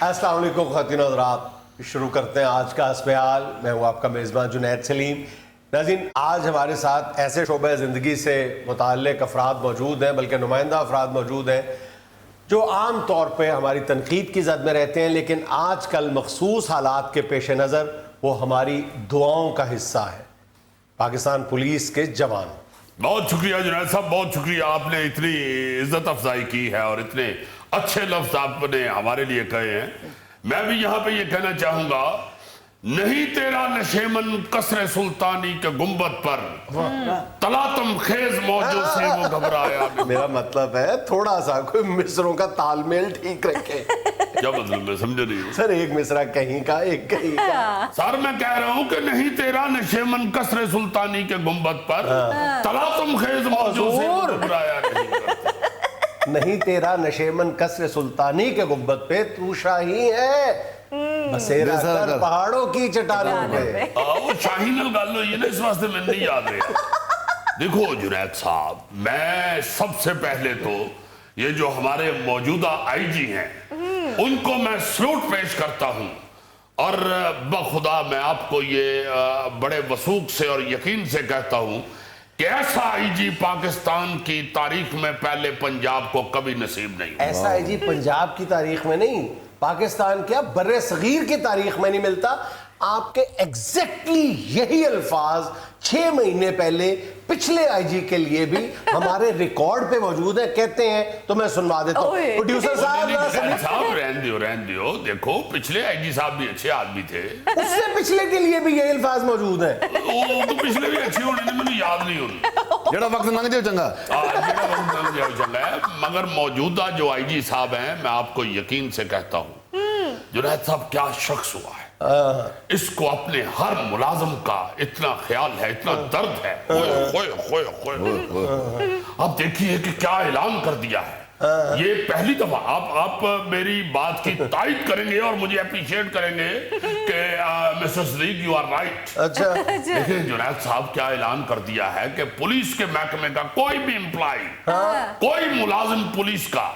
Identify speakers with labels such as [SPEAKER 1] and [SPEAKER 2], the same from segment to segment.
[SPEAKER 1] السلام علیکم خواتین و حضرات، شروع کرتے ہیں آج کا حسب حال۔ میں ہوں آپ کا میزبان جنید سلیم۔ ناظرین، آج ہمارے ساتھ ایسے شعبہ زندگی سے متعلق افراد موجود ہیں، بلکہ نمائندہ افراد موجود ہیں جو عام طور پہ ہماری تنقید کی زد میں رہتے ہیں، لیکن آج کل مخصوص حالات کے پیش نظر وہ ہماری دعاؤں کا حصہ ہے۔ پاکستان پولیس کے جوان۔
[SPEAKER 2] بہت شکریہ جنید صاحب، بہت شکریہ، آپ نے اتنی عزت افزائی کی ہے اور اتنے اچھے لفظ آپ نے ہمارے لیے کہے ہیں۔ میں بھی یہاں پہ یہ کہنا چاہوں گا، نہیں تیرا نشیمن قصر سلطانی کے گنبد پر تلاتم خیز موجوں سے وہ گھبرایا۔
[SPEAKER 1] میرا مطلب ہے تھوڑا سا کوئی مصروں کا تال میل ٹھیک رکھے۔
[SPEAKER 2] کیا مطلب میں سمجھے نہیں ہوں
[SPEAKER 1] سر ایک مصرع کہیں کا ایک کہیں کا۔
[SPEAKER 2] سر میں کہہ رہا ہوں کہ نہیں تیرا نشیمن قصر سلطانی کے گنبد پر تلاتم خیز موجوں سے وہ گھبرایا
[SPEAKER 1] نہیں تیرا نشیمن قصر سلطانی کے گنبد پہ تو شاہی ہے بسیرا کر پہاڑوں کی چٹانوں پہ۔
[SPEAKER 2] وہ شاہی نل گل ہوئی ہے نا، اس واسطے میں نہیں یاد رہا۔ دیکھو جنید صاحب، میں سب سے پہلے تو یہ جو ہمارے موجودہ آئی جی ہیں ان کو میں سلوٹ پیش کرتا ہوں، اور بخدا میں آپ کو یہ بڑے وثوق سے اور یقین سے کہتا ہوں کہ ایسا آئی جی پاکستان کی تاریخ میں پہلے پنجاب کو کبھی نصیب نہیں۔
[SPEAKER 1] ایسا آئی جی پنجاب کی تاریخ میں نہیں، پاکستان کیا بر صغیر کی تاریخ میں نہیں ملتا۔ آپ کے ایگزیکٹلی یہی الفاظ 6 مہینے پہلے پچھلے آئی جی کے لیے بھی ہمارے ریکارڈ پہ موجود ہیں۔ کہتے ہیں تو میں سنوا دیتا ہوں۔ پروڈیوسر
[SPEAKER 2] صاحب رہن دیو، دیکھو پچھلے آئی جی صاحب بھی اچھے آدمی تھے،
[SPEAKER 1] اس سے پچھلے کے لیے بھی یہی الفاظ موجود ہیں۔
[SPEAKER 2] وہ تو پچھلے بھی اچھے ہونے نے مجھے یاد نہیں ہونے
[SPEAKER 3] جڑا وقت لنگ جائے چنگا
[SPEAKER 2] ہے، مگر موجودہ جو آئی جی صاحب ہیں میں آپ کو یقین سے کہتا ہوں جنید صاحب کیا شخص ہوا ہے، اس کو اپنے ہر ملازم کا اتنا خیال ہے، اتنا درد ہے۔ اب دیکھیے کہ کیا اعلان کر دیا ہے۔ یہ پہلی دفعہ آپ میری بات کی تائید کریں گے اور مجھے اپریشیٹ کریں گے کہ mister Siddique you are right.
[SPEAKER 1] اچھا
[SPEAKER 2] دیکھیں جنید صاحب کیا اعلان کر دیا ہے کہ پولیس کے محکمے کا کوئی بھی امپلائی، کوئی ملازم پولیس کا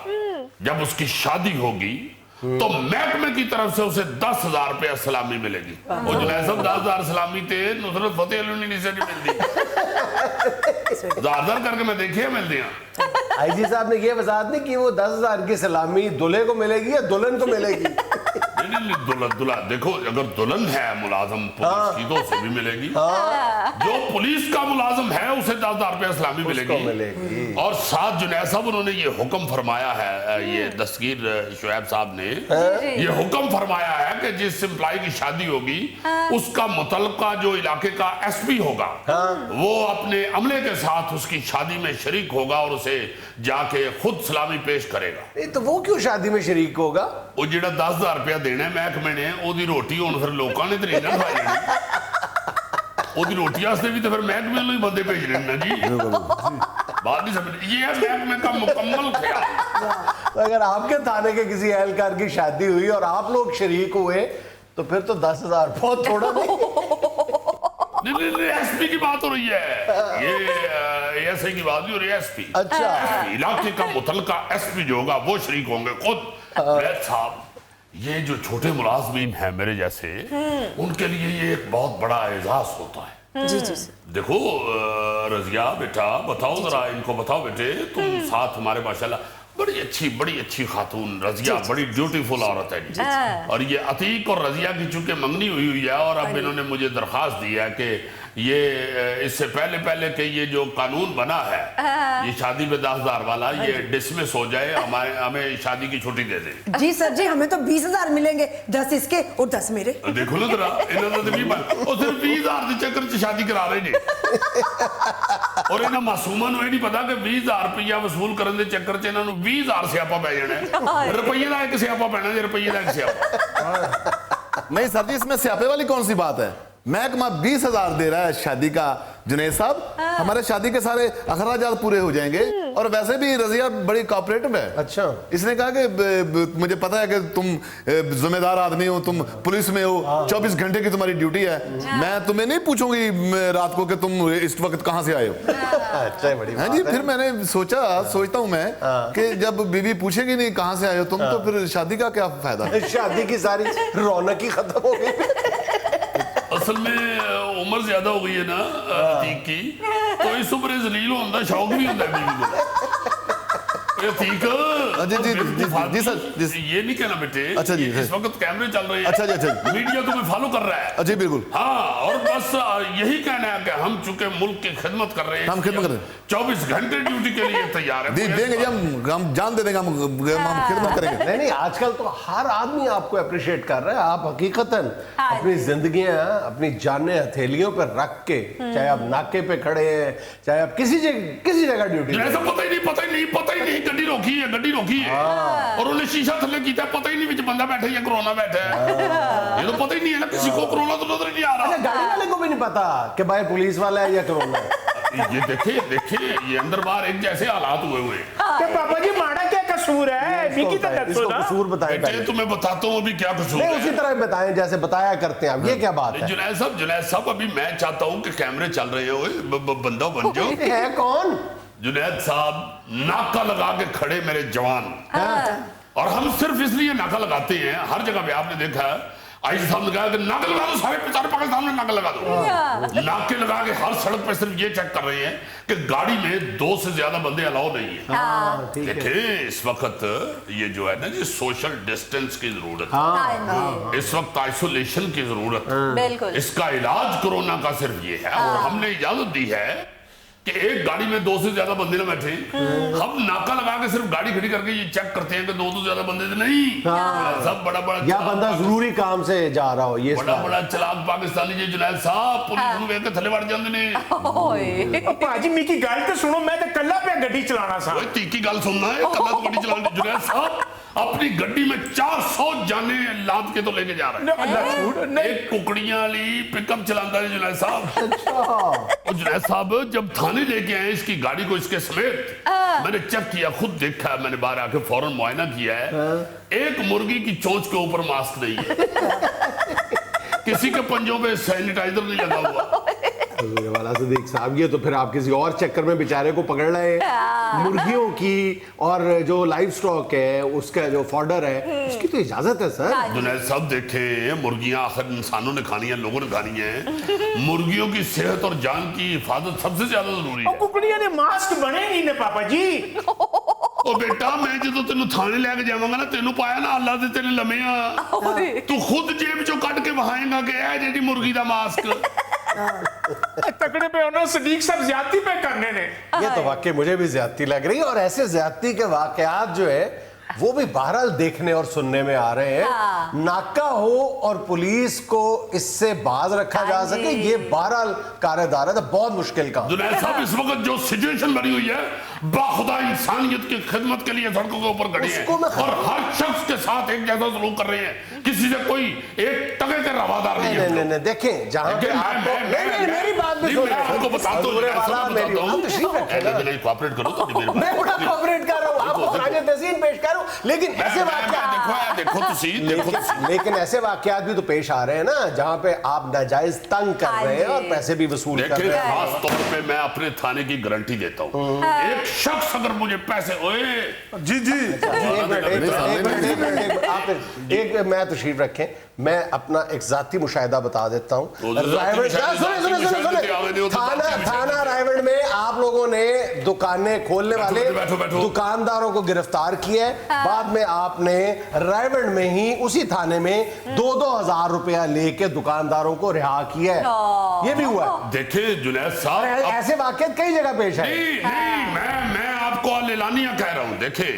[SPEAKER 2] جب اس کی شادی ہوگی تو محکمے کی طرف سے اسے 10,000 روپے سلامی ملے گی۔ وہ جنید صاحب 10,000 سلامی تھے نصرت فتح علی نہیں سے نہیں ملتی، زار کر کے میں دیکھیے ملتی ہیں۔
[SPEAKER 1] آئی جی صاحب نے یہ وضاحت نہیں کہ وہ 10,000 کی سلامی دلہے کو ملے گی یا دلہن کو ملے گی۔
[SPEAKER 2] دلہن دیکھو، اگر دلہن ہے ملازم پولیس کی تو اسے بھی ملے گی، جو پولیس کا ملازم ہے اسے 10,000 روپے سلامی ملے گی۔ اور ساتھ جنید صاحب انہوں نے یہ حکم فرمایا ہے، یہ دستگیر شعیب صاحب نے یہ حکم فرمایا ہے کہ جس امپلائی کی شادی ہوگی اس کا متعلقہ جو علاقے کا ایس پی ہوگا وہ اپنے عملے کے ساتھ اس کی شادی میں شریک ہوگا اور اسے جا کے خود سلامی پیش کرے گا۔
[SPEAKER 1] تو وہ کیوں شادی میں شریک ہوگا؟
[SPEAKER 2] وہ جڑا 10,000 روپیہ دینا ہے محکمے نے، وہ دی روٹی ہون پھر لوکاں نے تری نہ کھائی جانی، وہ دی روٹی آستے بھی تو پھر محکمے نے بندے بھیج رہے ہیں جی۔ بات نہیں سمجھ، یہ ہے محکمے کا مکمل خیال۔
[SPEAKER 1] اگر آپ کے تھانے کے کسی اہلکار کی شادی ہوئی اور آپ لوگ شریک ہوئے تو پھر تو 10,000 بہت تھوڑا
[SPEAKER 2] نہیں، ایس پی کی بات ہو رہی ہے، یہ ایس آئی کی بات نہیں ہو رہی ہے، ایس پی۔
[SPEAKER 1] اچھا،
[SPEAKER 2] علاقے کا متعلقہ ایس پی جو ہوگا وہ شریک ہوں گے خود۔ ریت صاحب، یہ جو چھوٹے ملازمین ہیں میرے جیسے، ان کے لیے یہ ایک بہت بڑا اعزاز ہوتا ہے۔
[SPEAKER 4] جی جی
[SPEAKER 2] دیکھو رضیہ بیٹا، بتاؤ ذرا ان کو بتاؤ بیٹے، تم ساتھ ہمارے ماشاءاللہ بڑی اچھی خاتون رضیہ، بڑی بیوٹیفل عورت ہے جی۔ اور یہ عتیق اور رضیہ کی چونکہ منگنی ہوئی ہے اور اب انہوں نے مجھے درخواست دی ہے کہ یہ اس سے پہلے کہ یہ جو قانون بنا ہے یہ شادی پہ 10,000 والا یہ ڈسمس ہو جائے، ہمیں شادی کی چھٹی دے دیں۔
[SPEAKER 4] جی سر جی، ہمیں تو 20,000 ملیں گے، 10 اس کے اور 10 میرے۔
[SPEAKER 2] دیکھو نا ذرا، انہوں نے بھی اور صرف 20,000 کے چکر سے شادی کرا رہے ہیں، اور انہوں معصومہ نو نہیں پتا کہ 20,000 روپیہ وصول کرنے دے چکر سے انہوں 20,000 سیاپا پہ جانا ہے۔ روپیے دا ایک سیاپا پہنا ہے، روپیے دا ایک سیاپا۔
[SPEAKER 3] نہیں سر جی، اس میں سیاپے والی کون سی بات ہے؟ محکمہ 20,000 دے رہا ہے شادی کا जुनैद साहब, हमारे शादी के सारे अखराजात पूरे हो जाएंगे, और वैसे भी रजिया बड़ी कोऑपरेटिव है।
[SPEAKER 1] अच्छा।
[SPEAKER 3] इसने कहा कि मुझे पता है कि तुम जिम्मेदार आदमी हो, तुम पुलिस में हो, 24 घंटे की तुम्हारी ड्यूटी है, मैं तुम्हें नहीं पूछूंगी रात को कि तुम इस वक्त कहाँ से आए हो।
[SPEAKER 1] अच्छा, बड़ी
[SPEAKER 3] हाँ जी। फिर मैंने सोचता हूँ मैं कि जब बीवी पूछेगी नहीं कहाँ से आए हो तुम, तो फिर शादी का क्या फायदा।
[SPEAKER 1] शादी की सारी रौनक ही खत्म हो गई।
[SPEAKER 2] असल में उम्र ज्यादा हो गई है ना अतीक की, तो इस उम्र जलील होने का शौक भी होता है बीवी को। अतीक,
[SPEAKER 3] जी सर,
[SPEAKER 2] ये नहीं कहना बेटे।
[SPEAKER 3] अच्छा जी।
[SPEAKER 2] इस वक्त कैमरे चल रहे हैं।
[SPEAKER 3] अच्छा जी, अच्छा।
[SPEAKER 2] मीडिया तुम्हें फॉलो कर रहा है।
[SPEAKER 3] जी बिल्कुल।
[SPEAKER 2] हाँ, और बस यही कहना है कि हम चूंकि मुल्क की खिदमत कर रहे हैं,
[SPEAKER 3] हम खिदमत कर रहे हैं,
[SPEAKER 2] 24 घंटे ड्यूटी के लिए तैयार है।
[SPEAKER 3] देंगे जी, हम जान दे देंगे, हम खिदमत करेंगे।
[SPEAKER 1] नहीं, आजकल तो हर आदमी आपको अप्रिशिएट कर रहा है। आप हकीकतन अपनी जिंदगियां अपनी जानें हथेलियों पर रख के, चाहे आप नाके पे खड़े हैं, चाहे आप किसी जगह ड्यूटी,
[SPEAKER 2] ऐसा पता ही नहीं गड्डी रोकी है और उन्हें शीशा थल्ले किया, पता ही नहीं विच बंदा बैठा या कोरोना बैठा है। ये तो पता ही नहीं है ना, किसी को कोरोना तो नजर नहीं आ रहा।
[SPEAKER 1] गाड़ी वाले को भी नहीं पता कि भाई पुलिस वाला है या कोरोना है।
[SPEAKER 2] ये देखिए ये अंदर बाहर एक जैसे हालात हुए
[SPEAKER 5] क्या पापा जी माड़ा क्या कसूर है?
[SPEAKER 1] इसको कसूर बताएं
[SPEAKER 2] बेटे, तुम्हें बताता हूँ अभी क्या कसूर
[SPEAKER 1] नहीं,
[SPEAKER 2] है।
[SPEAKER 1] उसी तरह बताएं जैसे बताया करते हैं आप। ये क्या बात है?
[SPEAKER 2] जुनैद साहब, अभी मैं चाहता हूँ कि कैमरे चल रहे हैं, बंदा बन जाओ।
[SPEAKER 1] है कौन?
[SPEAKER 2] जुनैद साहब, नाका लगा के खड़े मेरे जवान, और हम सिर्फ इसलिए नाका लगाते हैं, हर जगह पे आपने देखा है, आईजी साहब ने कहा कि नाका लगा दो, सारे पाकिस्तान में नाका लगा दो। नाके लगा के हर सड़क पे सिर्फ ये चेक कर रहे हैं कि गाड़ी में 2 से ज्यादा बंदे अलाउ नहीं है। देखिए इस वक्त ये जो है ना, ये सोशल डिस्टेंस की जरूरत है, इस वक्त आइसोलेशन की जरूरत है। इसका इलाज कोरोना का सिर्फ ये है, और हमने इजाजत दी है कि एक गाड़ी में 2 से ज्यादा बंदे ना बैठे। हम नाका लगा के सिर्फ गाड़ी खड़ी करके ये चेक करते हैं कि 2 से ज्यादा बंदे तो नहीं। सब बड़ा
[SPEAKER 1] या बंदा जरूरी काम से जा रहा हो, ये
[SPEAKER 2] बड़ा चलाक पाकिस्तानी जी जुनैद साहब, पुलिस ਨੂੰ ਵੇਖ ਕੇ ਥੱਲੇ ਵੜ ਜਾਂਦੇ ਨੇ।
[SPEAKER 5] ਓਏ ਭਾਜੀ ਮੇਰੀ ਗੱਲ ਤਾਂ ਸੁਣੋ, मैं तो कल्ला पे गड्डी चलाना सा।
[SPEAKER 2] ओए तीखी गल सुनना है, कल्ला तो गड्डी चलाने। जुनैद साहब अपनी गड्डी में 400 जाने लाद के तो लेके जा रहे हैं। एक कुकड़ियां वाली पिकअप चलाता है जुनैद साहब। और जुनैद साहब जब थाने लेके आए इसकी गाड़ी को, इसके समेत, मैंने चेक किया, खुद देखा है मैंने, बाहर आके फौरन मुआयना किया है। एक मुर्गी की चोंच के ऊपर मास्क नहीं है, किसी के पंजों पे सैनिटाइजर नहीं लगा हुआ।
[SPEAKER 1] वाला सिद्दीक साहब, ये तो फिर आप किसी और चक्कर में बेचारे को पकड़ रहे हैं। मुर्गियों की और जो लाइव स्टॉक है उसका जो फॉर्डर है, उसकी तो इजाजत है सर।
[SPEAKER 2] जुनैद साहब देखें, मुर्गियां आखिर इंसानों ने खानी है, लोगों ने खानी है। मुर्गियों की सेहत और जान की हिफाजत सबसे ज्यादा जरूरी है।
[SPEAKER 5] कुकड़ियां ने मास्क बने नहीं ने पापा जी।
[SPEAKER 2] ओ बेटा, मैं जो तेन थाने लैके जावांगा ना, तेन पाया ना अल्लाह दे तेरे लमे आ, तू खुद जेब चो कट के बहाएगा कि ए जेडी मुर्गी दा मास्क।
[SPEAKER 5] तकड़े पे होना सदीक साहब ज्यादती पे करने ने।
[SPEAKER 1] ये तो वाकई मुझे भी ज्यादती लग रही है, और ऐसे ज्यादती के वाकयात जो है वो भी बहरहाल देखने और सुनने में आ रहे हैं। नाका हो और पुलिस को इससे बाज रखा जा सके, ये बहरहाल कार्यदार है, तो बहुत मुश्किल काम।
[SPEAKER 2] जुनैद साहब इस वक्त जो सिचुएशन बनी हुई है, बाखुदा इंसानियत की खिदमत के लिए सड़कों के ऊपर खड़े हैं और हर शख्स के साथ एक जैसा सलूक कर रहे हैं, किसी से कोई एक टके के रवादार नहीं है।
[SPEAKER 1] नहीं, देखें, जहां पे आपको मेरी बात भी सुनो,
[SPEAKER 2] आपको बताता हूं, कोऑपरेट करो तो
[SPEAKER 1] मैं बड़ा कोऑपरेट कर रहा हूं, आपको खराज तहसीन पेश कर रहा हूं, लेकिन ऐसे वाकयात
[SPEAKER 2] देखो
[SPEAKER 1] लेकिन ऐसे वाकयात भी तो पेश आ रहे हैं ना, जहां पे आप नाजायज तंग कर रहे हैं और पैसे भी वसूल कर रहे हैं।
[SPEAKER 2] खास तौर पे मैं अपने थाने की गारंटी देता हूं, एक शख्स अगर मुझे पैसे, ओए
[SPEAKER 3] जी
[SPEAKER 1] एक मैं तशरीफ रखें, मैं अपना एक जाती मुशाहिदा बता देता हूं। थाना रायगढ़ में आप लोगों ने दुकानें खोलने वाले दुकानदारों को गिरफ्तार किया है। बाद में आपने रायगढ़ में ही उसी थाने में 2-2 हजार रुपया लेके दुकानदारों को रिहा किया है, ये भी हुआ है।
[SPEAKER 2] देखिए जुनैद साहब,
[SPEAKER 1] ऐसे वाकयात कई जगह पेश है।
[SPEAKER 2] नहीं, मैं आपको एलानिया कह रहा हूं। देखिए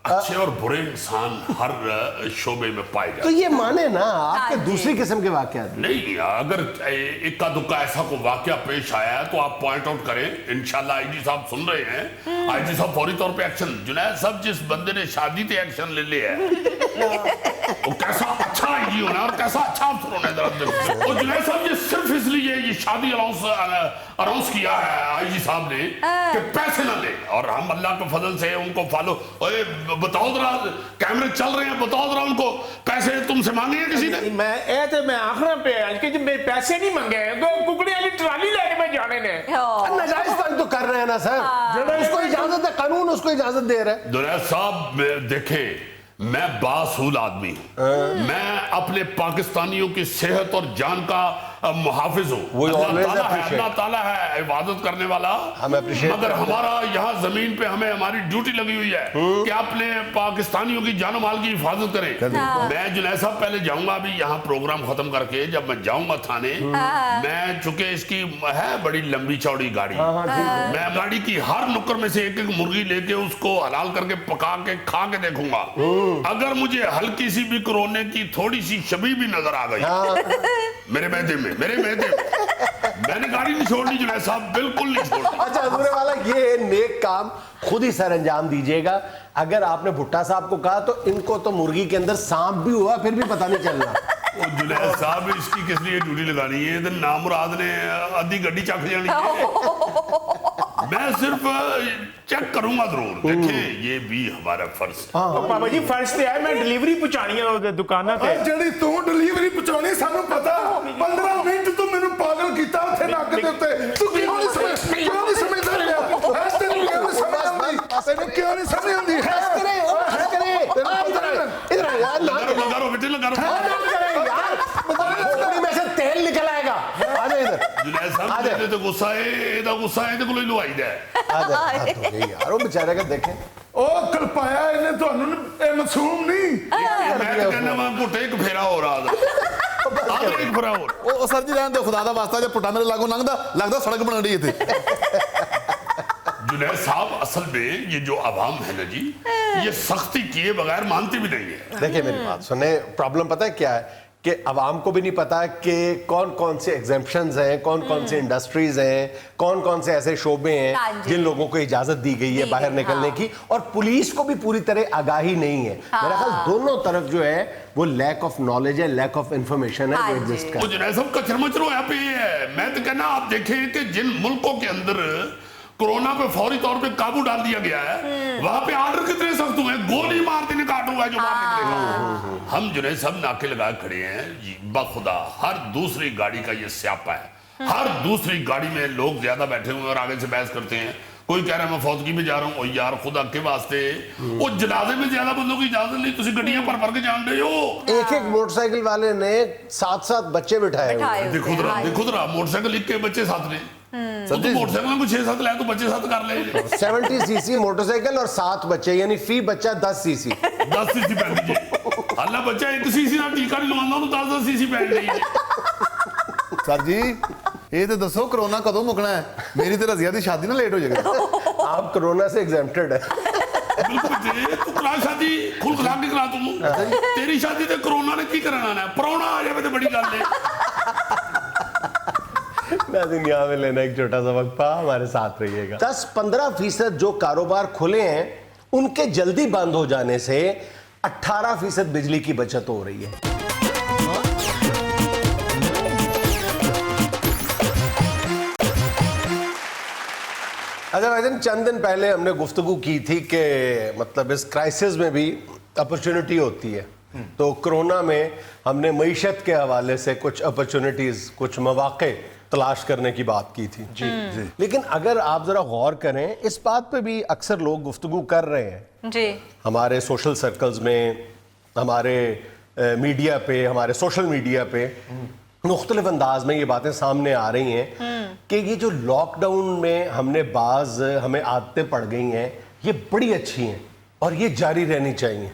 [SPEAKER 2] अच्छे और बुरे इंसान हर शोबे में पाए जाते हैं।
[SPEAKER 1] तो ये माने ना आपके दूसरी किस्म के वाकयात
[SPEAKER 2] नहीं, अगर इक्का दुक्का ऐसा कोई वाकया पेश आया है तो आप पॉइंट आउट करें, इंशाल्लाह आईजी साहब सुन रहे हैं, आईजी साहब फौरी तौर पे एक्शन। जुनैद साहब, जिस बंदे ने शादी पे एक्शन ले लिया है वो कैसा अच्छा आईजी होना और कैसा अच्छा अफसर होना है। और जुनैद साहब ये सिर्फ इसलिए ये शादी अनाउंस किया है आईजी साहब ने कि पैसे ना ले, और हम अल्लाह के फजल से उनको फॉलो। बताओ जरा, कैमरे चल रहे हैं, बताओ जरा उनको पैसे तुमसे मांगे हैं किसी ने?
[SPEAKER 5] मैं आखना पे कि मेरे पैसे नहीं मंगे, तो कुकड़ी वाली ट्राली लेके मैं जाने ने।
[SPEAKER 1] नाजायज तंग तो कर रहे हैं ना सर, उसको इजाजत है, कानून उसको इजाजत दे रहा है।
[SPEAKER 2] जुनैद साहब देखे, मैं बासूल आदमी हूँ, मैं अपने पाकिस्तानियों की सेहत और जान का मुहाफिज हूँ। अल्लाह ताला है इबादत करने वाला, मगर हमारा यहाँ जमीन पे हमें हमारी ड्यूटी लगी हुई है कि अपने पाकिस्तानियों की जान माल की हिफाजत करें। मैं जुनैद साहब पहले जाऊंगा अभी यहाँ प्रोग्राम खत्म करके, जब मैं जाऊंगा थाने, मैं चूंकि इसकी है बड़ी लंबी चौड़ी गाड़ी, मैं गाड़ी की हर नुक्कर में से एक एक मुर्गी लेके उसको हलाल करके पका के खा के देखूंगा। अगर मुझे हल्की सी भी कोरोना की थोड़ी सी शबी भी नजर आ गई मेरे मैदे में, मैंने गाड़ी नहीं छोड़नी जुनैद साहब, बिल्कुल नहीं छोड़नी।
[SPEAKER 1] अच्छा हजूरे वाला, ये नेक काम खुद ही सर अंजाम दीजिएगा। अगर आपने भुट्टा साहब को कहा तो इनको तो मुर्गी के अंदर सांप भी हुआ फिर भी पता नहीं चलना।
[SPEAKER 2] जुनैद साहब इसकी किस लिए ड्यूटी लगानी है? तो नामुराद ने आधी गड्डी चख जानी है। मैं सिर्फ चेक करूंगा जरूर। देखिए ये भी हमारा फर्ज।
[SPEAKER 5] बाबा जी फर्ज ते है, मैं डिलीवरी पहुंचानी है दुकाना ते।
[SPEAKER 3] ਜਿਹੜੀ ਤੂੰ ਡਿਲੀਵਰੀ ਪਹੁੰਚਾਉਣੀ ਸਾਨੂੰ ਪਤਾ। 15 ਮਿੰਟ ਤੂੰ ਮੈਨੂੰ ਪਾਗਲ ਕੀਤਾ ਉੱਥੇ ਨੱਕ ਦੇ ਉੱਤੇ। ਤੂੰ ਕਿਉਂ ਨਹੀਂ ਸਮਝਦਾ ਰਿਹਾ? ਹੈਸ ਤੈਨੂੰ ਕਿਉਂ ਨਹੀਂ ਸਮਝ ਆਉਂਦੀ? ਤੈਨੂੰ ਕਿਉਂ ਨਹੀਂ ਸਮਝ ਆਉਂਦੀ? ਹੈਸ ਕਰੇ
[SPEAKER 1] इधर यार,
[SPEAKER 2] लगा रो बेटे, लगा रो।
[SPEAKER 1] खोपड़ी में से तेल निकल आएगा। आ जा इधर।
[SPEAKER 2] जुनैद साहब मेरे तो गुस्सा है, ਇਹਦਾ ਗੁੱਸਾ ਇਹਦੇ ਕੋਲੋਂ ਹੀ ਲਵਾਈ ਦਾ।
[SPEAKER 1] आ जा यार, वो बेचारे का देखें।
[SPEAKER 3] ਉਹ ਕਲਪਾਇਆ ਇਹਨੇ ਤੁਹਾਨੂੰ, ਇਹ ਮਾਸੂਮ ਨਹੀਂ।
[SPEAKER 2] मैं तो कहना वहां घुटे एक फेरा हो रहा था, आगे एक फेरा हो।
[SPEAKER 3] ਉਹ ਸਰ ਜੀ ਰਹਿਣ ਦਿਓ, ਖੁਦਾ ਦਾ ਵਾਸਤਾ, ਜੇ ਪੁੱਟਾ ਮੇਰੇ ਲਾਗੋਂ ਲੰਘਦਾ ਲੱਗਦਾ ਸੜਕ ਬਣ ਰਹੀ ਇੱਥੇ।
[SPEAKER 2] जुनैद साहब असल में ये जो आवाम है ना जी, ये सख्ती किए बगैर मानती भी नहीं है।
[SPEAKER 1] देखिए मेरी बात सुने, प्रॉब्लम पता है क्या है कि अवाम को भी नहीं पता कि कौन कौन से एग्जेम्पशंस हैं, कौन कौन से इंडस्ट्रीज हैं, कौन कौन से ऐसे शोबे हैं जिन लोगों को इजाजत दी गई है बाहर निकलने की, और पुलिस को भी पूरी तरह आगाही नहीं है। मेरा ख्याल दोनों तरफ जो है वो लैक ऑफ नॉलेज है, लैक ऑफ इंफॉर्मेशन है जो एग्जिस्ट कर।
[SPEAKER 2] जुनैद साहब कचरमचर होया पे है। मैं तो कहना आप देखें कि जिन मुल्कों के अंदर कोरोना पे फौरी तौर पे काबू डाल दिया गया है, वहां पे आर्डर कितने सख्त हुए हैं, गोली मार देने का आर्डर हुआ है जो मार निकलेगा। हम जुनैद साहब नाके लगा खड़े हैं, बखुदा हर दूसरी गाड़ी का ये स्यापा है। हर दूसरी गाड़ी में लोग ज्यादा बैठे हुए और आगे से बहस करते हैं। कोई कह रहा है मैं फौतगी में जा रहा हूँ, यार खुदा के वास्ते वो जनाजे में ज्यादा बंदों की इजाजत नहीं, तुम गड्डियां भर के जान रहे हो।
[SPEAKER 1] एक मोटरसाइकिल वाले ने 7-7 बच्चे बिठाए हुए।
[SPEAKER 2] देखो जरा मोटरसाइकिल लिख के बच्चे साथ ने, तो मोटरसाइकिल में 6-7 लाए तो बच्चे साथ कर ले।
[SPEAKER 1] 70 सीसी मोटरसाइकिल और 7 बच्चे, यानी फी बच्चा 10 सीसी।
[SPEAKER 2] 10 सीसी पहन लीजिए। अल्लाह बच्चा 1 सीसी ना टीका नहीं लगवाना तो 10 सीसी पहन लीजिए।
[SPEAKER 3] सर जी ਇਹ ਤੇ ਦੱਸੋ कोरोना कदों मुकना है? मेरी तो रजिया की शादी ना लेट हो जाएगी।
[SPEAKER 1] आप कोरोना से एग्जेम्प्टेड है।
[SPEAKER 2] बिल्कुल जी, तू करा शादी खुल खिला के करा तू। तेरी शादी ते कोरोना ने की कराना है? परौना आ जाए तो बड़ी गल है।
[SPEAKER 1] नाज़रीन यहाँ में लेना एक छोटा सा वक्फा, हमारे साथ रहिएगा। 10-15% जो कारोबार खुले हैं उनके जल्दी बंद हो जाने से 18% बिजली की बचत हो रही है। अच्छा भाईजान, चंद दिन पहले हमने गुफ्तगू की थी कि मतलब इस क्राइसिस में भी अपॉर्चुनिटी होती है। तो कोरोना में हमने मईशत के हवाले से कुछ अपॉर्चुनिटीज, कुछ मौके तलाश करने की बात की थी। जी। लेकिन अगर आप जरा गौर करें, इस बात पे भी अक्सर लोग गुफ्तगू कर रहे हैं जी, हमारे सोशल सर्कल्स में, हमारे मीडिया पे, हमारे सोशल मीडिया पे मुख्तलिफ अंदाज में ये बातें सामने आ रही हैं कि ये जो लॉकडाउन में हमें आदतें पड़ गई हैं, ये बड़ी अच्छी हैं और ये जारी रहनी चाहिए।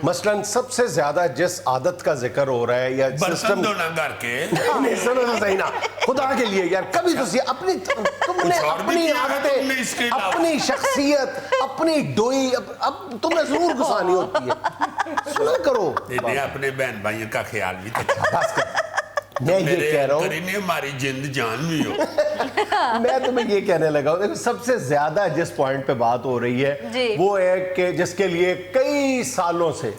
[SPEAKER 1] मसलन सबसे ज्यादा जिस आदत का जिक्र हो रहा है या सिस्टम नहीं, सुनो तो सही ना, खुदा के लिए यार, कभी तो तुमने अपनी आदतें, अपनी शख्सियत, अपनी डोई अब तुम्हें जरूर गुस्सानी होती है। सुना करो,
[SPEAKER 2] अपने बहन भाइयों का ख्याल भी
[SPEAKER 1] मैं ये कह रहा हूँ,
[SPEAKER 2] हमारी जिंद जान भी हो।
[SPEAKER 1] मैं तुम्हें ये कहने लगा हूँ, देखो सबसे ज्यादा जिस पॉइंट पे बात हो रही है वो है कि जिसके लिए कई सालों से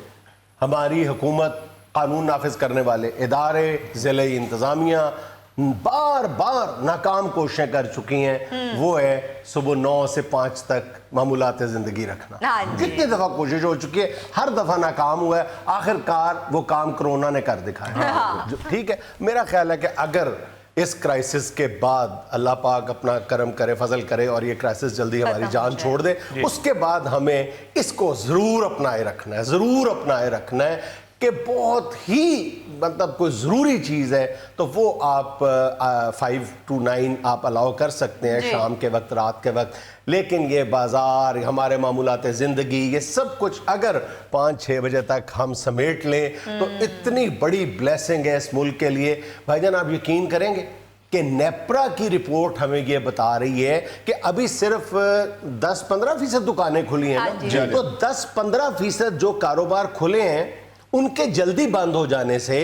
[SPEAKER 1] हमारी हुकूमत कानून नाफिज करने वाले इदारे, ज़िले इंतज़ामिया बार बार नाकाम कोशिशें कर चुकी हैं, वो है सुबह 9 से 5 तक मामूलात ज़िंदगी रखना। कितनी दफ़ा कोशिश हो चुकी है, हर दफ़ा नाकाम हुआ है, आखिरकार वो काम कोरोना ने कर दिखाया। ठीक है, मेरा ख्याल है कि अगर इस क्राइसिस के बाद अल्लाह पाक अपना करम करे, फजल करे और ये क्राइसिस जल्दी हमारी जान छोड़ दे, उसके बाद हमें इसको ज़रूर अपनाए रखना है, ज़रूर अपनाए रखना है कि बहुत ही मतलब कोई ज़रूरी चीज़ है तो वो आप 5 to 9 आप अलाउ कर सकते हैं शाम के वक्त, रात के वक्त, लेकिन ये बाज़ार, हमारे मामूलात ज़िंदगी, ये सब कुछ अगर 5-6 बजे तक हम समेट लें तो इतनी बड़ी ब्लेसिंग है इस मुल्क के लिए। भाईजान आप यकीन करेंगे कि नेप्रा की रिपोर्ट हमें ये बता रही है कि अभी सिर्फ 10-15% दुकानें खुली हैं ना, तो 10-15% जो कारोबार खुले हैं उनके जल्दी बंद हो जाने से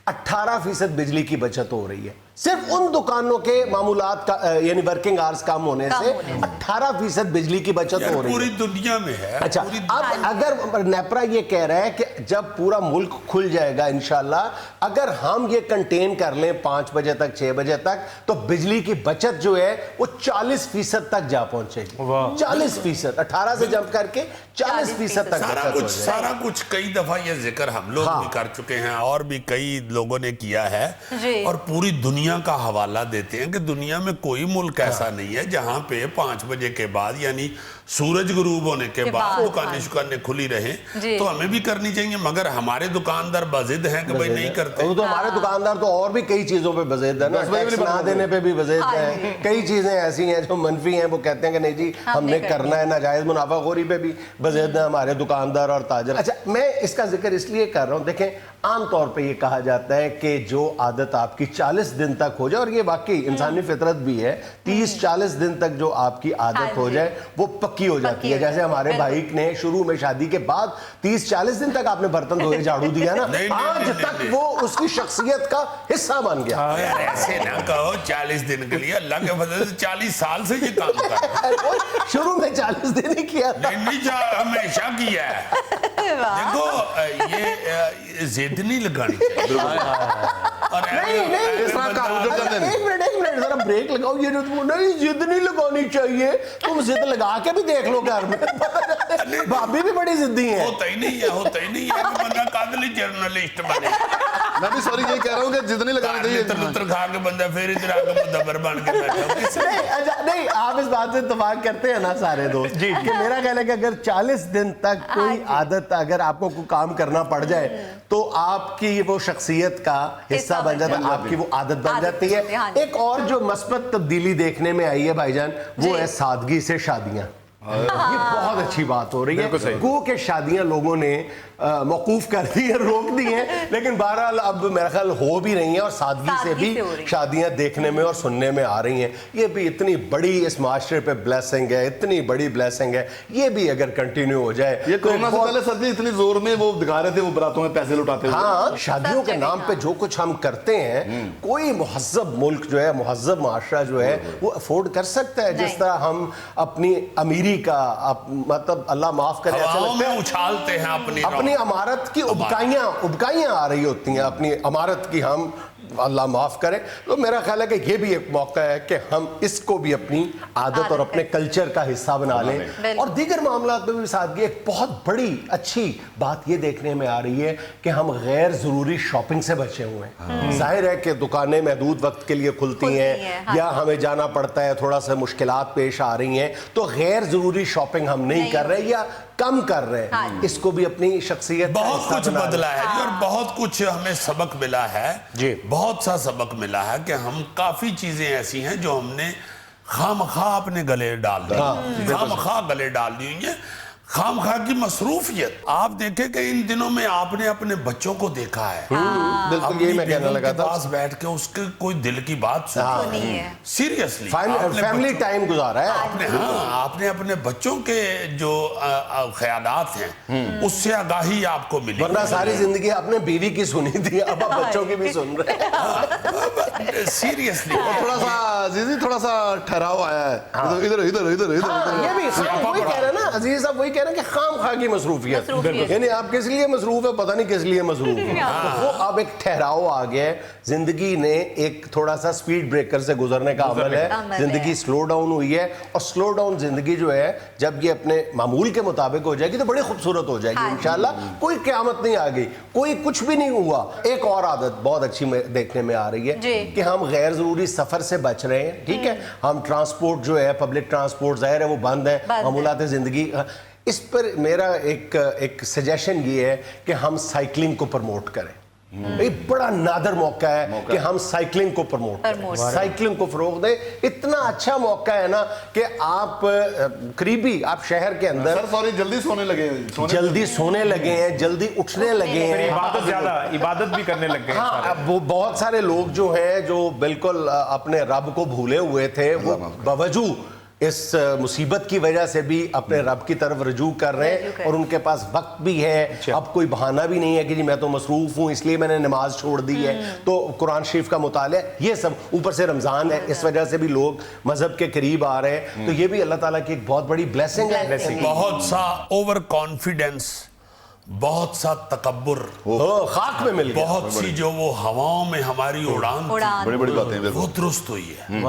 [SPEAKER 1] 18% बिजली की बचत हो रही है। सिर्फ उन दुकानों के मामूलात का यानी वर्किंग आवर्स कम होने से 18% बिजली की बचत हो रही है
[SPEAKER 2] पूरी दुनिया में है।
[SPEAKER 1] अच्छा, अब अगर नेप्रा ये कह रहा है कि जब पूरा मुल्क खुल जाएगा इंशाल्लाह, अगर हम ये कंटेन कर लें 5 बजे तक, 6 बजे तक, तो बिजली की बचत जो है वो 40% तक जा पहुंचेगी। 40%, 18 से जंप करके 40% तक
[SPEAKER 2] सारा कुछ कई दफा ये जिक्र हम लोग भी कर चुके हैं और भी कई लोगों ने किया है, और पूरी दुनिया का हवाला देते हैं कि दुनिया में कोई मुल्क ऐसा नहीं है जहां पे 5 बजे के बाद यानी सूरज गुरूब होने के बाद दुकानें खुली रहें। तो हमें भी करनी चाहिए, मगर हमारे दुकानदार बजिद हैं कि भाई नहीं करते।
[SPEAKER 1] तो हमारे दुकानदार तो और भी कई चीजों पे बजिद है ना, टैक्स ना देने पे भी बजिद है, कई चीजें ऐसी हैं जो मनफी हैं, वो कहते हैं कि नहीं जी हमने करना है, नाजायज मुनाफाखोरी पे भी बजिद है हमारे दुकानदार और ताजर। अच्छा, मैं इसका जिक्र इसलिए कर रहा हूँ, देखें आमतौर पे ये कहा जाता है कि जो आदत आपकी 40 दिन तक हो जाए, और ये वाकई इंसानी फितरत भी है, 30-40 दिन तक जो आपकी आदत हो जाए वो पक्की हो जाती है। जैसे हमारे भाई ने शुरू में शादी के बाद 30-40 दिन तक आपने बर्तन धोए झाड़ू दिया ना, आज तक वो उसकी शख्सियत का हिस्सा बन गया।
[SPEAKER 2] ऐसे ना कहो 40 दिन के लिए, अल्लाह के फजल से 40 साल से ये काम कर रहे हैं।
[SPEAKER 1] शुरू में 40 दिन ही किया,
[SPEAKER 2] नहीं हमेशा किया है। देखो ये जिद नहीं लगानी चाहिए। और
[SPEAKER 1] एक मिनट जरा ब्रेक लगाओ, ये नहीं जिद नहीं लगानी चाहिए, तुम जिद लगा के भी देख लो घर में, भाभी भी बड़ी जिद्दी है।
[SPEAKER 2] होता ही नहीं है कि बंदा कादली जर्नलिस्ट बने।
[SPEAKER 3] मैं भी सॉरी ये कह रहा हूँ कि जिद नहीं लगानी चाहिए।
[SPEAKER 2] लुतर खा के बंदा फिर इधर आके मुदब्बर बन के बैठा।
[SPEAKER 1] नहीं, आप इस बात से इत्तेफाक करते हैं ना सारे दोस्त जी, कि मेरा कहना है कि अगर 40 दिन तक कोई आदत, अगर आपको कोई काम करना पड़ जाए तो आपकी वो शख्सियत का हिस्सा बन जाता है, आपकी वो आदत बन जाती है। एक और जो मस्बत तब्दीली देखने में आई है भाईजान, वो है सादगी से शादियां। ये बहुत अच्छी बात हो रही है। गो के शादियां लोगों ने मौकूफ कर दी है, रोक दी हैं, लेकिन बहरहाल अब मेरा ख्याल हो भी रही हैं और सादगी से भी शादियां देखने में और सुनने में आ रही हैं। ये भी इतनी बड़ी इस माशरे पे ब्लेसिंग है, इतनी बड़ी ब्लेसिंग है। ये भी अगर कंटिन्यू हो जाए,
[SPEAKER 3] ये कोरोना से पहले सर जी इतनी जोर में वो दिखा रहे थे, वो बरातों में पैसे लुटाते हुए।
[SPEAKER 1] हाँ, शादियों के नाम पे जो कुछ हम करते हैं, कोई मुहज़्ज़ब मुल्क जो है, मुहज़्ज़ब माशरा जो है, वो अफोर्ड कर सकता है। जिस तरह हम अपनी अमीरी का मतलब अल्लाह माफ करे
[SPEAKER 2] में उछालते हैं
[SPEAKER 1] अपनी अमारत की उबकाइयां आ रही होती हैं, अपनी अमारत की, हम अल्लाह माफ करे। तो मेरा ख्याल है कि ये भी एक मौका है कि हम इसको भी अपनी आदत और अपने कल्चर का हिस्सा बना लें। और दीगर मामलात में भी सादगी। एक बहुत बड़ी अच्छी बात ये देखने में आ रही है कि हम गैर ज़रूरी शॉपिंग से बचे हुए हैं। जाहिर है कि दुकानें महदूद वक्त के लिए खुलती हैं, या हमें जाना पड़ता है, थोड़ा सा मुश्किलात पेश आ रही हैं, तो गैर ज़रूरी शॉपिंग हम नहीं कर रहे या कम कर रहे हैं। इसको भी अपनी शख्सियत
[SPEAKER 2] बहुत कुछ बदला है और बहुत कुछ हमें सबक मिला है जी, बहुत सा सबक मिला है कि हम काफी चीजें ऐसी हैं जो हमने खामखा अपने गले डाल दी, खामखा गले डाल दी हुई है, खामखा की मसरूफियत। आप देखें कि इन दिनों में आपने अपने बच्चों को देखा है,
[SPEAKER 1] बिल्कुल यही मैं कहने लगा था,
[SPEAKER 2] पास बैठ के उसके कोई दिल की बात सुनी है, सीरियसली
[SPEAKER 1] फैमिली टाइम गुजारा है आपने।
[SPEAKER 2] आपने अपने बच्चों के जो ख्यालात हैं उससे आगाही आपको मिली,
[SPEAKER 1] वरना सारी जिंदगी आपने बीवी की सुनी थी, अब आप बच्चों की भी सुन रहे हैं।
[SPEAKER 2] सीरियसली
[SPEAKER 3] थोड़ा सा जीजी थोड़ा सा ठहराव आया है, इधर इधर इधर इधर।
[SPEAKER 1] ये भी वही कह रहे हैं ना, अजीज साहब वही کہہ رہے ہیں کہ خام خواہ کی مصروفیت، یعنی آپ کس لیے مصروف ہے پتہ نہیں کس لیے مصروف ہے. وہ اب ایک ٹھہراؤ آ گیا ہے. زندگی نے ایک تھوڑا سا سپیڈ بریکر سے گزرنے کا عمل ہے. زندگی سلو ڈاؤن ہوئی ہے، اور سلو ڈاؤن زندگی جو ہے جب یہ اپنے معمول کے مطابق ہو جائے گی تو بڑی خوبصورت ہو جائے گی انشاءاللہ. کوئی قیامت نہیں آ گئی، کوئی کچھ بھی نہیں ہوا. ایک اور عادت بہت اچھی دیکھنے میں آ رہی ہے کہ ہم غیر ضروری سفر سے بچ رہے ہیں. ٹھیک ہے، ہم ٹرانسپورٹ جو ہے پبلک ٹرانسپورٹ ظاہر ہے وہ بند ہے، معمولات زندگی. اس پر میرا ایک سجیشن یہ ہے کہ ہم سائیکلنگ کو پروموٹ کریں. ایک بڑا نادر موقع ہے کہ ہم سائیکلنگ کو پروموٹ کریں، سائیکلنگ کو فروغ دیں. اتنا اچھا موقع ہے نا کہ آپ قریبی آپ شہر کے اندر
[SPEAKER 3] جلدی سونے لگے
[SPEAKER 1] ہیں، جلدی اٹھنے لگے ہیں،
[SPEAKER 5] عبادت زیادہ عبادت بھی کرنے لگ گئے.
[SPEAKER 1] ہاں، وہ بہت سارے لوگ جو ہیں جو بالکل اپنے رب کو بھولے ہوئے تھے، وہ باوجود اس مصیبت کی وجہ سے بھی اپنے رب کی طرف رجوع کر رہے ہیں، اور ان کے پاس وقت بھی ہے. اب کوئی بہانہ بھی نہیں ہے کہ جی میں تو مصروف ہوں اس لیے میں نے نماز چھوڑ دی ہے. تو قرآن شریف کا مطالعہ، یہ سب اوپر سے رمضان ہے، اس وجہ سے بھی لوگ مذہب کے قریب آ رہے ہیں. تو یہ بھی اللہ تعالیٰ کی ایک بہت بڑی بلیسنگ ہے.
[SPEAKER 2] بہت سا اوور کانفیڈنس، بہت سا تکبر،
[SPEAKER 1] خاک میں مل گیا.
[SPEAKER 2] بہت سی جو وہ ہواؤں میں ہماری اڑان
[SPEAKER 3] بڑی بڑی باتیں
[SPEAKER 2] وہ درست ہوئی ہے.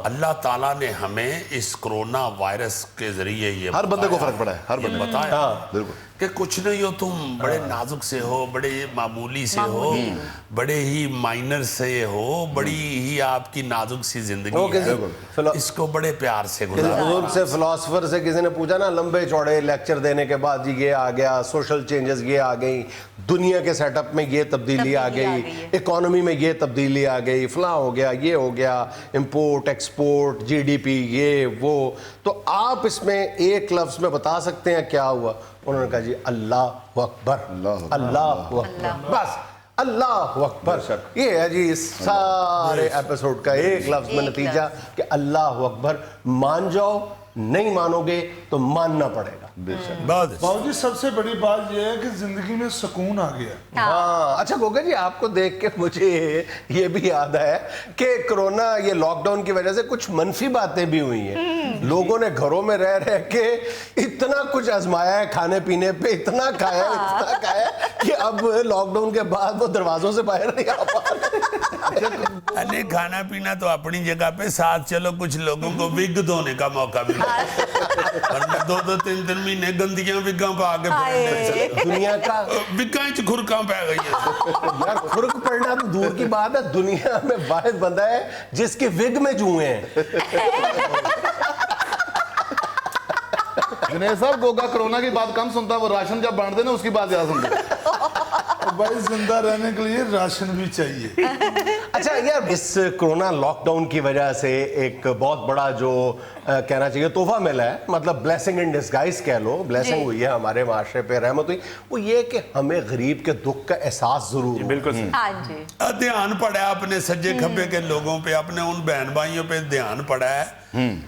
[SPEAKER 2] اللہ تعالیٰ نے ہمیں اس کرونا وائرس کے ذریعے یہ
[SPEAKER 3] ہر بندے کو فرق پڑا ہے، ہر بندے
[SPEAKER 2] بتایا
[SPEAKER 3] بالکل
[SPEAKER 2] کہ کچھ نہیں ہو، تم بڑے نازک سے ہو، بڑے معمولی سے ہو، بڑے ہی مائنر سے ہو، بڑی ہی آپ کی نازک سی زندگی ہے، اس کو بڑے پیار سے گزارو.
[SPEAKER 1] بزرگ سے فلاسفر سے کسی نے پوچھا نا لمبے چوڑے لیکچر دینے کے بعد یہ آ گیا، سوشل چینجز یہ آ گئی، دنیا کے سیٹ اپ میں یہ تبدیلی آ گئی، اکانومی میں یہ تبدیلی آ گئی، فلاں ہو گیا، یہ ہو گیا، import export, G D P, یہ وہ. تو آپ اس میں ایک لفظ میں بتا سکتے ہیں کیا ہوا؟ انہوں نے کہا جی اللہ اکبر، اللہ اکبر، بس اللہ اکبر. یہ ہے جی اس سارے ایپیسوڈ کا ایک لفظ میں نتیجہ کہ اللہ اکبر. مان جاؤ، نہیں مانو گے تو ماننا پڑے گا.
[SPEAKER 3] باؤ جی سب سے بڑی بات یہ ہے کہ زندگی میں سکون آ گیا.
[SPEAKER 1] ہاں اچھا گوگا جی، آپ کو دیکھ کے مجھے یہ بھی یاد ہے کہ کرونا یہ لاک ڈاؤن کی وجہ سے کچھ منفی باتیں بھی ہوئی ہیں. لوگوں نے گھروں میں رہ کے اتنا کچھ آزمایا ہے، کھانے پینے پہ اتنا کھایا کہ اب لاک ڈاؤن کے بعد وہ دروازوں سے باہر نہیں آ پا رہے.
[SPEAKER 2] ارے کھانا پینا تو اپنی جگہ پہ، ساتھ چلو کچھ لوگوں کو وگ دھونے کا موقع ملا، ورنہ 2-3 مہینے گندیاں وگاں پہ آگے پڑھنے
[SPEAKER 1] دنیا کا
[SPEAKER 2] وگاں چ کھرکاں پہ گئی ہیں.
[SPEAKER 1] یار خرک پڑنا تو دور کی بات ہے، دنیا میں واحد بندہ ہے جس کے وگ میں جوئیں ہیں.
[SPEAKER 3] جنید صاحب گوگا کرونا کی بات کم سنتا، وہ راشن جب بانٹ دینا اس کی بات زیادہ سنتا. بھائی زندہ رہنے کے لیے راشن بھی چاہیے.
[SPEAKER 1] اچھا یار، اس کرونا لاک ڈاؤن کی وجہ سے ایک بہت بڑا جو کہنا چاہیے تحفہ ملا ہے، مطلب بلیسنگ ان ڈسگائز کہہ لو، بلیسنگ ہوئی ہے ہمارے معاشرے پہ، رحمت ہوئی، وہ یہ کہ ہمیں غریب کے دکھ کا احساس ضرور ہو.
[SPEAKER 5] بالکل
[SPEAKER 2] دھیان پڑا ہے اپنے سجے کھبے کے لوگوں پہ، اپنے ان بہن بھائیوں پہ دھیان پڑا ہے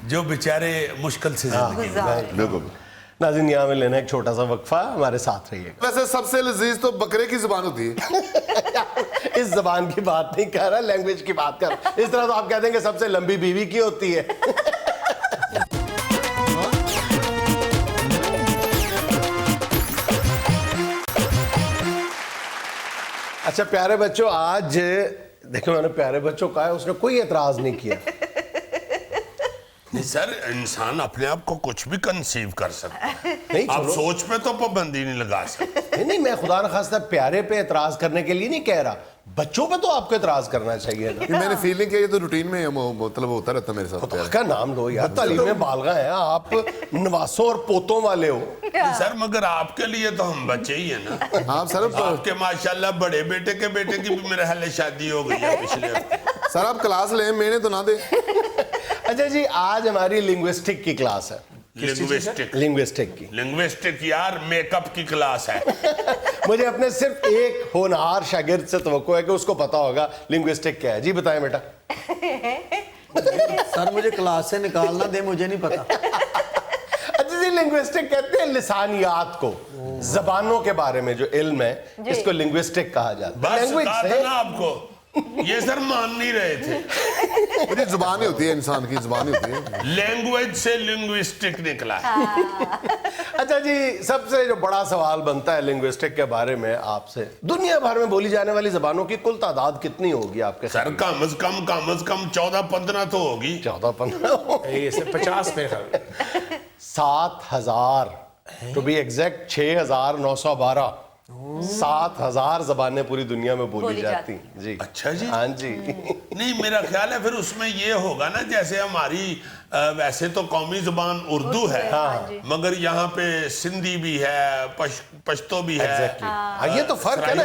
[SPEAKER 2] جو بیچارے مشکل سے زندگی.
[SPEAKER 3] بالکل.
[SPEAKER 1] ناظرین یہاں میں لینا ایک چھوٹا سا وقفہ، ہمارے ساتھ رہیے.
[SPEAKER 3] ویسے سب سے لذیذ تو بکرے کی زبان ہوتی ہے.
[SPEAKER 1] اس زبان کی بات نہیں کر رہا، لینگویج کی بات کر رہا. اس طرح تو آپ کہہ دیں کہ سب سے لمبی بیوی کی ہوتی ہے. اچھا پیارے بچوں، آج دیکھو میں نے پیارے بچوں کہا ہے، اس نے کوئی اعتراض نہیں کیا.
[SPEAKER 2] سر انسان اپنے آپ کو کچھ بھی کنسیو کر سکتا ہے،
[SPEAKER 1] نہیں
[SPEAKER 2] آپ
[SPEAKER 1] چلو
[SPEAKER 2] سوچ پہ تو پابندی نہیں لگا سکتے.
[SPEAKER 1] نہیں میں خدا نخواستہ پیارے پہ اعتراض کرنے کے لیے نہیں کہہ رہا، بچوں پہ تو آپ کو اعتراض کرنا چاہیے نا.
[SPEAKER 3] میں نے فیلنگ کیا، یہ تو روٹین میں مطلب ہوتا رہتا میرے ساتھ.
[SPEAKER 1] خدا کا نام لو یار، تعلیم بالغہ ہیں آپ، نواسوں اور پوتوں والے ہو.
[SPEAKER 2] سر مگر آپ کے لیے تو ہم بچے ہی ہیں نا.
[SPEAKER 3] ہاں سر،
[SPEAKER 2] آپ کے ماشاءاللہ بڑے بیٹے کے بیٹے کی بھی میرے حال شادی ہو گئی ہے پچھلے ہفتے.
[SPEAKER 3] سر آپ کلاس لیں، میں نے تو نہ دے.
[SPEAKER 1] اچھا جی، آج ہماری لنگوسٹک کی کلاس ہے.
[SPEAKER 2] لنگوسٹک یار میک اپ کی کلاس ہے.
[SPEAKER 1] مجھے اپنے صرف ایک ہونہار شاگرد سے توقع ہے کہ اس کو پتا ہوگا لنگوسٹک کیا ہے. جی بتائیں بیٹا.
[SPEAKER 6] سر مجھے کلاس سے نکالنا دے، مجھے نہیں پتا.
[SPEAKER 1] اچھا جی، لنگوسٹک کہتے ہیں لسانیات کو، زبانوں کے بارے میں جو علم ہے اس کو لنگوسٹک کہا جاتا ہے.
[SPEAKER 2] بس کہا تھا نا آپ کو، یہ سر مان نہیں رہے تھے.
[SPEAKER 3] मेरी जुबान ही होती है, इंसान की जुबान ही होती है।
[SPEAKER 2] लैंग्वेज से लिंग्विस्टिक निकला है।
[SPEAKER 1] अच्छा जी, सबसे जो बड़ा सवाल बनता है लिंग्विस्टिक के बारे में आपसे, दुनिया भर में बोली जाने वाली जबानों की कुल तादाद कितनी होगी आपके
[SPEAKER 2] सर? कम से कम 14-15 तो होगी।
[SPEAKER 1] 14-15
[SPEAKER 5] ये 50 मेरे ख्याल
[SPEAKER 1] 7,000 टू बी एग्जैक्ट, 6,912। 7,000 जबानें पूरी दुनिया में बोली जाती हैं जी।
[SPEAKER 2] अच्छा जी।
[SPEAKER 1] हाँ जी।
[SPEAKER 2] नहीं, मेरा ख्याल है फिर उसमें ये होगा ना, जैसे हमारी वैसे तो कौमी जुबान उर्दू है, मगर यहाँ पे सिंधी भी है, पश्तो भी है।
[SPEAKER 1] ये तो फर्क है ना,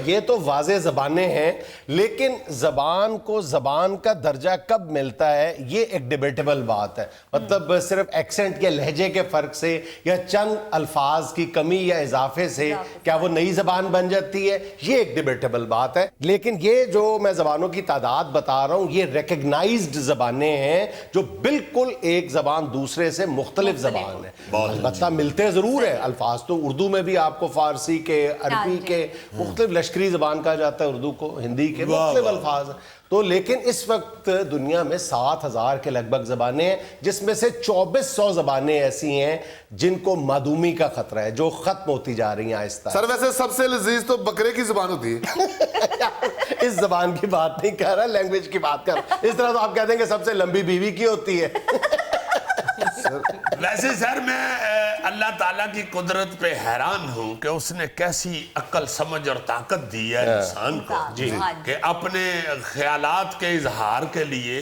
[SPEAKER 1] ये तो वाज़े ज़बानें हैं, लेकिन ज़बान को ज़बान का दर्जा कब मिलता है ये एक डिबेटेबल बात है। मतलब सिर्फ एक्सेंट के लहजे के फ़र्क से या चंद अल्फाज की कमी या इजाफे से क्या वो नई ज़बान बन जाती है, ये एक डिबेटेबल बात है। लेकिन ये जो मैं ज़बानों की तादाद बता रहा हूँ, ये रिकग्नाइज्ड ज़बानें हैं जो बिल्कुल एक ज़बान दूसरे से मुख्तलिफ ज़बान है। अलबत्ता मिलते ज़रूर है, अल्फाज तो उर्दू में भी आपको फारसी के, अरबी के, मुख्तलिफ लश्करी ज़बान कहा जाता है उर्दू को, हिंदी के मुख्तलिफ अल्फाज हैं। तो लेकिन इस वक्त दुनिया में 7,000 के लगभग ज़बानें हैं, जिसमें से 2400 ज़बानें ऐसी हैं जिनको मादूमी का खतरा है, जो ख़त्म होती जा रही हैं आहिस्ता।
[SPEAKER 3] सर वैसे सबसे लजीज तो बकरे की जुबान होती है।
[SPEAKER 1] इस ज़बान की बात नहीं कर रहा, लैंग्वेज की बात कर रहा। इस तरह तो आप कहते हैं कि सबसे लंबी बीवी की होती है।
[SPEAKER 2] वैसे सर मैं अल्लाह ताला की कुदरत पे हैरान हूँ कि उसने कैसी अक्ल, समझ और ताकत दी है इंसान को जी, कि अपने ख्यालात के इजहार के लिए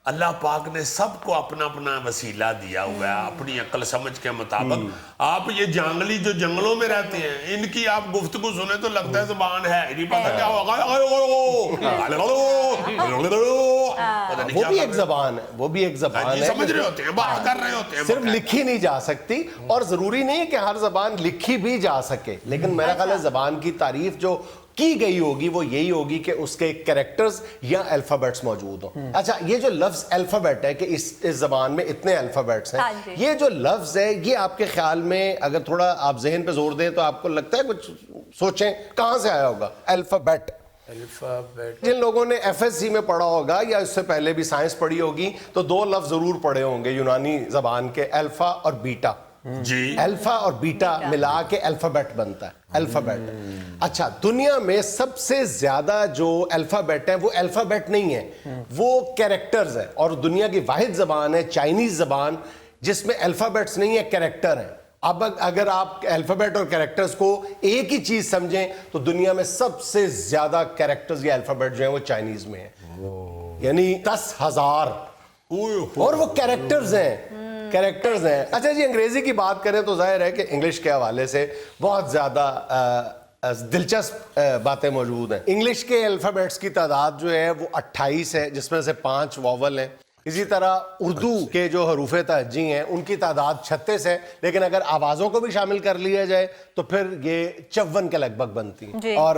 [SPEAKER 2] अल्लाह पाक ने सबको अपना अपना वसीला दिया हुआ है अपनी अक्ल समझ के मुताबिक। आप ये जंगली जो जंगलों में रहते हैं, इनकी आप गुफ्तगू सुने तो लगता है जुबान है, नहीं पता क्या होगा।
[SPEAKER 1] वो भी एक ज़बान है, वो भी एक ज़बान है,
[SPEAKER 2] समझ रहे होते हैं, बात कर रहे होते हैं,
[SPEAKER 1] सिर्फ लिखी नहीं जा सकती। और जरूरी नहीं है कि हर ज़बान लिखी भी जा सके, लेकिन मेरा ख्याल है ज़बान की तारीफ जो की गई होगी वो यही होगी कि उसके कैरेक्टर्स या अल्फाबेट्स मौजूद हों। अच्छा, ये जो लफ्ज़ अल्फाबेट है कि इस ज़बान में इतने अल्फाबेट्स हैं, ये जो लफ्ज़ है ये आपके ख्याल में अगर थोड़ा आप जहन पे जोर दें तो आपको लगता है, कुछ सोचें कहाँ से आया होगा अल्फाबेट? जिन लोगों ने एफएससी में पढ़ा होगा या इससे पहले भी साइंस पढ़ी होगी तो दो लफ्ज़ जरूर पढ़े होंगे यूनानी ज़बान के, अल्फा और बीटा
[SPEAKER 2] जी।
[SPEAKER 1] अल्फा और बीटा मिला के अल्फाबेट बनता है, अल्फाबेट। अच्छा, दुनिया में सबसे ज्यादा जो अल्फाबेट है वो अल्फाबेट नहीं है, वो कैरेक्टर्स है। और दुनिया की वाहिद जबान है चाइनीज जबान जिसमें अल्फाबेट्स नहीं है, कैरेक्टर है। अब अगर आप अल्फाबेट और कैरेक्टर्स को एक ही चीज समझें तो दुनिया में सबसे ज्यादा कैरेक्टर्स या अल्फाबेट जो है वो चाइनीज में है, यानी 10,000 और वो कैरेक्टर्स हैं, कैरेक्टर्स हैं। अच्छा जी, अंग्रेजी की बात करें तो जाहिर है कि इंग्लिश के हवाले से बहुत ज़्यादा दिलचस्प बातें मौजूद हैं। इंग्लिश के अल्फ़ाबेट्स की तादाद जो है वो 28 है, जिसमें से 5 वॉवल हैं। इसी तरह उर्दू के जो हरूफ तहज्जी हैं उनकी तादाद 36 है, लेकिन अगर आवाज़ों को भी शामिल कर लिया जाए तो फिर ये 54 के लगभग बनती हैं। और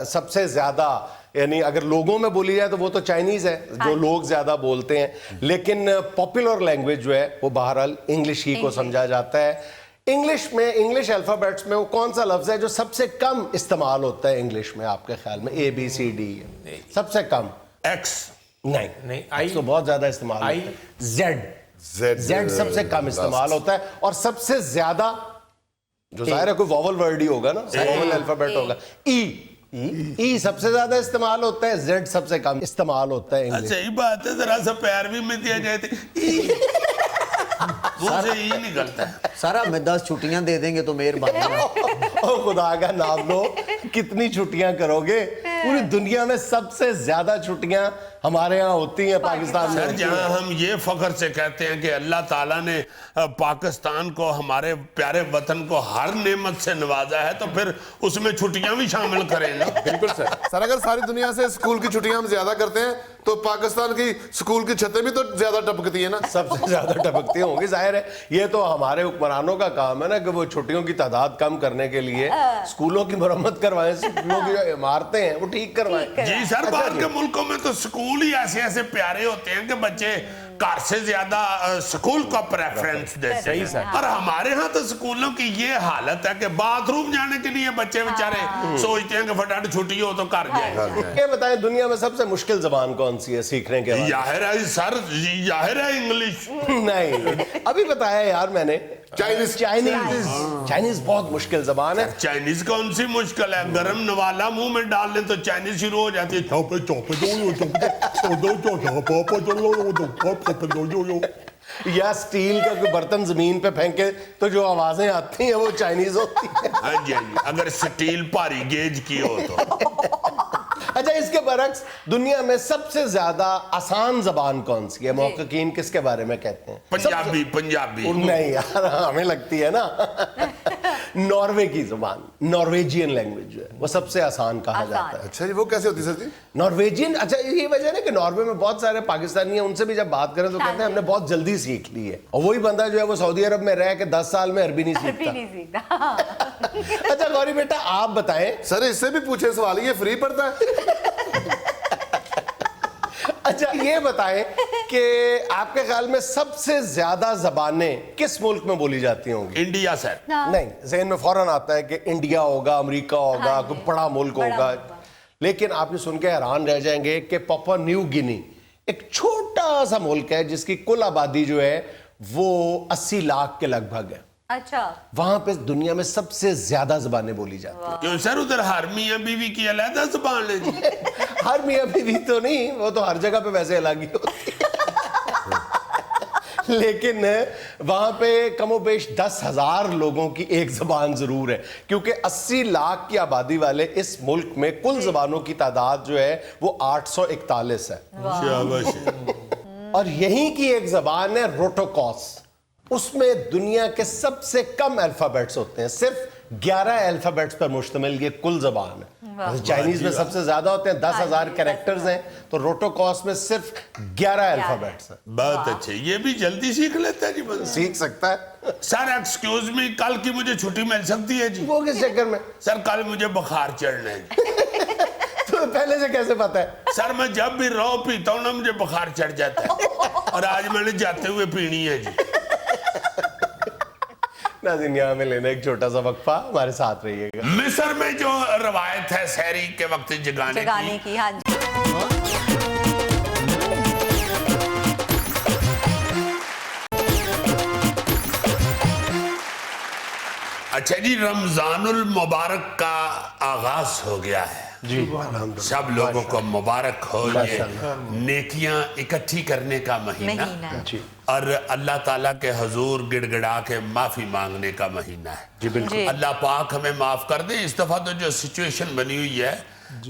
[SPEAKER 1] सबसे ज़्यादा यानी अगर लोगों में बोली जाए तो वो तो चाइनीज़ है, जो लोग ज़्यादा बोलते हैं, लेकिन पॉपुलर लैंग्वेज जो है वो बहरहाल इंग्लिश ही को समझा जाता है। इंग्लिश में, इंग्लिश अल्फ़ाबेट्स में वो कौन सा लफ्ज़ है जो सबसे कम इस्तेमाल होता है इंग्लिश में आपके ख्याल में? ABCD सबसे कम?
[SPEAKER 2] एक्स
[SPEAKER 1] नहीं, आई तो बहुत ज्यादा इस्तेमाल होता है। जेड सबसे कम इस्तेमाल होता है। और सबसे ज्यादा जो जाहिर है कोई वॉवल वर्ड ही होगा ना, वॉवल अल्फाबेट होगा। ई सबसे ज्यादा इस्तेमाल होता है, जेड सबसे कम इस्तेमाल होता है इंग्लिश।
[SPEAKER 2] सही बात है, जरा सा पैरवी में दिया जाए तो ई निकलता है।
[SPEAKER 6] सारा हमें 10 छुट्टियां दे देंगे तो मेहरबानी है।
[SPEAKER 1] और खुदा का नाम लो, कितनी छुट्टियां करोगे? पूरी दुनिया में सबसे ज्यादा छुट्टियां हमारे यहाँ होती हैं पाकिस्तान में।
[SPEAKER 2] सर, जहाँ हम ये फख्र से कहते हैं कि अल्लाह ताला ने पाकिस्तान को, हमारे प्यारे वतन को हर नेमत से नवाजा है, तो फिर उसमें छुट्टियां भी शामिल करें ना।
[SPEAKER 3] बिल्कुल सर, अगर सारी दुनिया से स्कूल की छुट्टियां हम ज्यादा करते हैं तो पाकिस्तान की स्कूल की छतें भी तो ज्यादा टपकती है ना। सबसे ज्यादा टपकती होंगी, जाहिर है। ये तो हमारे हुक्मरानों का काम है ना कि वो छुट्टियों की तादाद कम करने के लिए स्कूलों की मरम्मत करवाएं, स्कूलों की जो इमारतें हैं वो ठीक करवाएं।
[SPEAKER 2] जी सर, बाहर के मुल्कों में तो स्कूल ही ऐसे ऐसे प्यारे होते हैं कि बच्चे घर से ज्यादा स्कूल को प्रेफरेंस देते हैं। और हमारे यहाँ तो स्कूलों की ये हालत है कि बाथरूम जाने के लिए बच्चे बेचारे सोचते हैं कि फटाफट छुट्टी हो तो कर जाए।
[SPEAKER 1] ये बताएं, दुनिया में सबसे मुश्किल जबान कौन सी है सीखने के बाद?
[SPEAKER 2] जाहिर है सर, जाहिर है इंग्लिश।
[SPEAKER 1] नहीं, अभी बताया यार मैंने, चाइनीज। चाइनीज बहुत मुश्किल जबान है।
[SPEAKER 2] चाइनीज कौन सी मुश्किल है? गरम नवाला मुंह में डाल लें तो चाइनीज शुरू हो जाती है।
[SPEAKER 1] या स्टील का कोई बर्तन जमीन पे फेंके तो जो आवाजें आती हैं वो चाइनीज होती है।
[SPEAKER 2] हाँ जी, अगर स्टील भारी गेज की हो तो।
[SPEAKER 1] अच्छा, इसके बरक्स दुनिया में सबसे ज्यादा आसान जबान कौन सी है? मुहक्किकीन किसके बारे में कहते हैं?
[SPEAKER 2] पंजाबी।
[SPEAKER 1] नहीं यार, हमें लगती है ना नॉर्वे की जुबान, नॉर्वेजियन लैंग्वेज जो है वो सबसे आसान कहा जाता है।
[SPEAKER 3] अच्छा जी, वो कैसे होती है सर जी?
[SPEAKER 1] नॉर्वेजियन, अच्छा ये वजह है कि नॉर्वे में बहुत सारे पाकिस्तानी हैं, उनसे भी जब बात करें तो कहते हैं हमने बहुत जल्दी सीख ली है। और वही बंदा जो है वो सऊदी अरब में रह के 10 साल में अरबी नहीं सीखता। अच्छा गौरी बेटा, आप बताएं।
[SPEAKER 3] सर इससे भी पूछे सवाल, ये फ्री पड़ता है?
[SPEAKER 1] अच्छा ये बताएं कि आपके ख्याल में सबसे ज्यादा जबानें किस मुल्क में बोली जाती होंगी?
[SPEAKER 2] India sir.
[SPEAKER 1] नहीं, ज़हन में फौरन आता है कि इंडिया होगा, अमेरिका होगा, कोई बड़ा मुल्क होगा। लेकिन आप ये सुन के हैरान रह जाएंगे कि पापुआ न्यू गिनी एक छोटा सा मुल्क है जिसकी कुल आबादी जो है वो 80 लाख के लगभग है।
[SPEAKER 7] अच्छा,
[SPEAKER 1] वहां पे दुनिया में सबसे ज्यादा जबानें बोली जाती हैं।
[SPEAKER 2] क्यों सर, उधर हर मियां बीवी की अलग जुबान है जी?
[SPEAKER 1] हर मियां बीवी तो नहीं, वो तो हर जगह पे वैसे अलग ही होती है। लेकिन वहां पे कमोबेश 10,000 लोगों की एक जबान जरूर है, क्योंकि 80 लाख की आबादी वाले इस मुल्क में कुल जबानों की तादाद जो है वो 841 है। और यहीं की एक जबान है रोटोकॉस, उसमें दुनिया के सबसे कम अल्फाबेट्स होते हैं, सिर्फ 11 अल्फाबेट्स पर मुश्तमिल ये कुल जबान है। चाइनीज में सबसे ज्यादा होते हैं, 10,000 कैरेक्टर्स हैं, तो रोटोकॉस में सिर्फ 11 अल्फाबेट्स हैं।
[SPEAKER 2] बहुत अच्छे, ये भी जल्दी सीख लेता है जी बंदा।
[SPEAKER 1] सीख सकता है।
[SPEAKER 2] सर एक्सक्यूज मी, कल की मुझे छुट्टी मिल सकती है जी?
[SPEAKER 1] वो किस चक्कर में?
[SPEAKER 2] सर कल मुझे बुखार चढ़ना है जी।
[SPEAKER 1] तो पहले से कैसे पता है?
[SPEAKER 2] सर मैं जब भी रौ पीता हूँ ना मुझे बुखार चढ़ जाता है, और आज मैंने जाते हुए पीनी है जी।
[SPEAKER 1] नाज़रीन, यहाँ में लेना एक छोटा सा वक्फा, हमारे साथ रहिएगा।
[SPEAKER 2] मिस्र में जो रवायत है सहरी के वक्त जगाने की,
[SPEAKER 7] हाँ जी।
[SPEAKER 2] अच्छा जी, रमजानुल मुबारक का आगाज हो गया है
[SPEAKER 1] जी,
[SPEAKER 2] सब लोगों को मुबारक हो। ये नेकियां इकट्ठी करने का महीना और अल्लाह ताला के हुजूर गिड़गिड़ा के माफी मांगने का महीना है।
[SPEAKER 1] जी बिल्कुल।
[SPEAKER 2] अल्लाह पाक हमें माफ कर दे। इस दफा तो जो सिचुएशन बनी हुई है,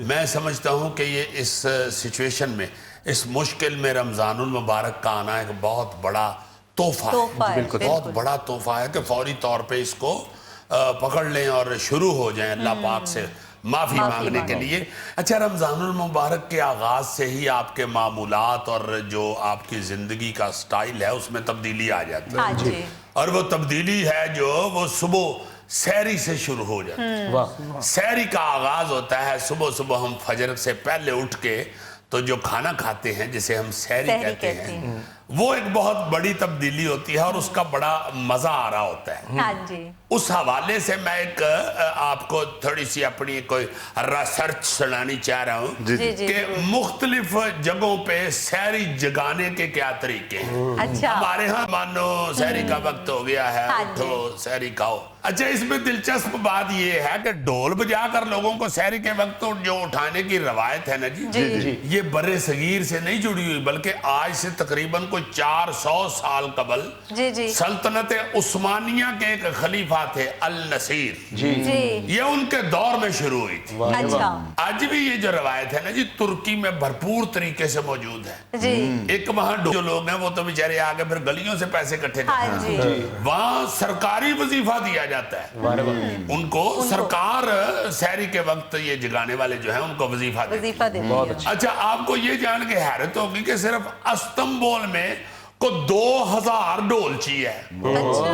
[SPEAKER 2] मैं समझता हूँ कि ये इस सिचुएशन में, इस मुश्किल में रमजानुल मुबारक का आना एक बहुत बड़ा तोहफा है। बहुत बड़ा तोहफा है कि फौरी तौर पे इसको पकड़ लें और शुरू हो जाएं अल्लाह पाक से माफी मांगने के लिए। अच्छा, रमजानुल मुबारक के आगाज से ही आपके मामूलात और जो आपकी जिंदगी का स्टाइल है उसमें तब्दीली आ जाती है। और वो तब्दीली है जो वो सुबह सहरी से शुरू हो जाती है। सहरी का आगाज होता है सुबह सुबह, हम फजर से पहले उठ के तो जो खाना खाते हैं जिसे हम सहरी कहते हैं, वो एक बहुत बड़ी तब्दीली होती है और उसका बड़ा मजा आ रहा होता है।
[SPEAKER 7] हाँ जी।
[SPEAKER 2] उस हवाले से मैं एक आपको थोड़ी सी अपनी कोई रिसर्च सुनानी चाह रहा हूँ कि मुख्तलिफ जगहों पे सहरी जगाने के क्या तरीके हैं।
[SPEAKER 7] अच्छा।
[SPEAKER 2] हमारे यहाँ मानो सहरी का वक्त हो गया है, उठो सहरी खाओ। अच्छा, इसमें दिलचस्प बात यह है कि ढोल बजाकर लोगों को सहरी के वक्त जो उठाने की रवायत है ना जी, ये बड़े सगीर से नहीं जुड़ी हुई, बल्कि आज से तकरीबन कोई 400 साल कबल सल्तनत उस्मानिया के एक खलीफा थे अल नसीर जी, ये उनके दौर में शुरू हुई थी।
[SPEAKER 7] अच्छा।
[SPEAKER 2] आज भी ये जो रवायत है ना जी, तुर्की में भरपूर तरीके से मौजूद है
[SPEAKER 7] जी।
[SPEAKER 2] एक वहाँ जो लोग हैं वो तो बेचारे आगे फिर गलियों से पैसे इकट्ठे करते हैं, वहाँ सरकारी वजीफा दिया जाता है उनको। सरकार सहरी के वक्त ये जगाने वाले जो है उनको वजीफा देती है। अच्छा, आपको ये जान के हैरत होगी कि सिर्फ इस्तांबुल में को 2000 ढोलची है।
[SPEAKER 7] अच्छा।